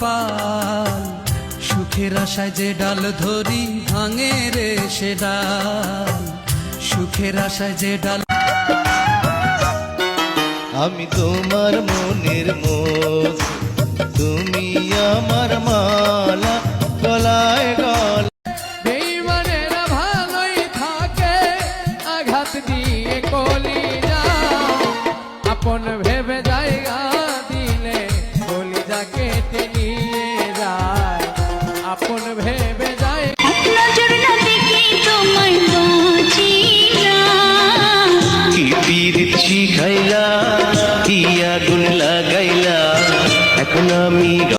কপাল, সুখের আশায় যে ডাল ধরি ভাঙে রে সে ডাল, সুখের আশায় যে ডাল। আমি তোমার মনের মোষ, তুমি আমার মালা গলায় গলায়। বেঈমানেরা ভালোই থাকে আঘাত দিয়ে কলিজা, আপন ভেবে জায়গা দিলে কলিজা কেটে নিয়ে যায়, আপন ভেবে যায়। নজর না দেখে তোমায় বাঁচি না, কি পীর শিখাইলা কি আগুন